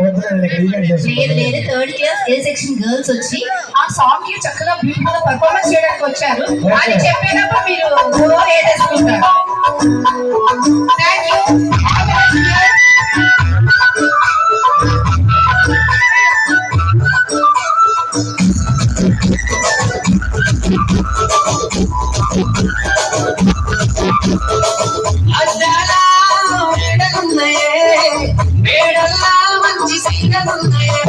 లేదు లేదు, third class ఏ section girls వచ్చి ఆ సాంగ్ కి చక్కగా బ్యూటిఫుల్ గా పర్ఫార్మెన్స్ చేయడానికి వచ్చారు అని చెప్పేటప్పుడు మీరు వేసేసుకుంటారు. Thank you. మేడల్లా మంచి సీనలున్నాయే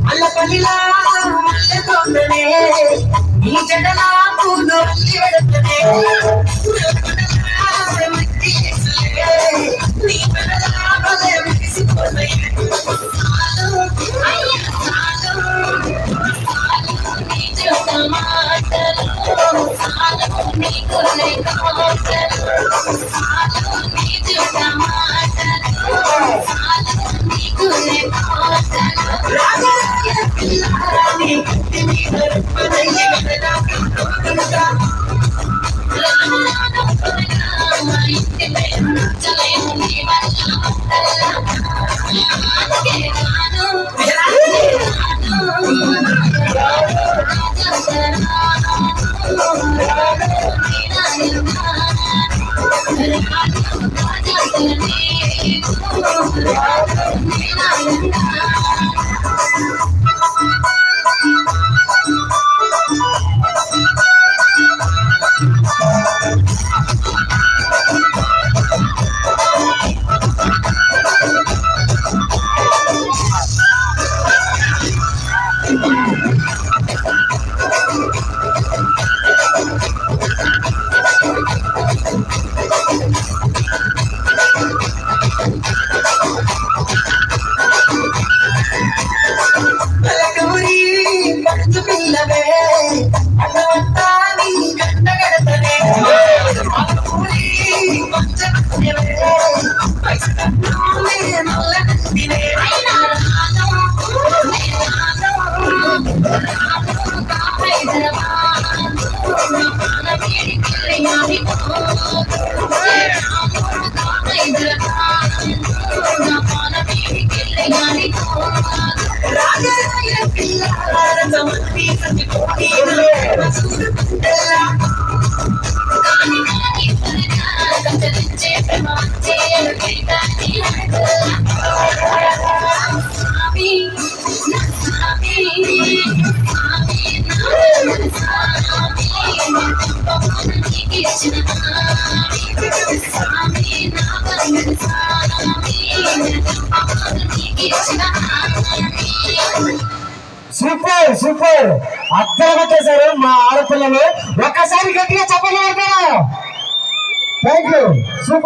అల్లపల్లిలా మల్లెతోటనే నీ జడలా పూలు అల్లి వెడతనే నీ పెడలా భలే ముగిసిపోతాయి సూపర్ సూపర్ అద్దరు కొట్టేశారు మా ఆడపిల్లలు. ఒక్కసారి గట్టిగా చెప్పండి. Thank you. సూపర్.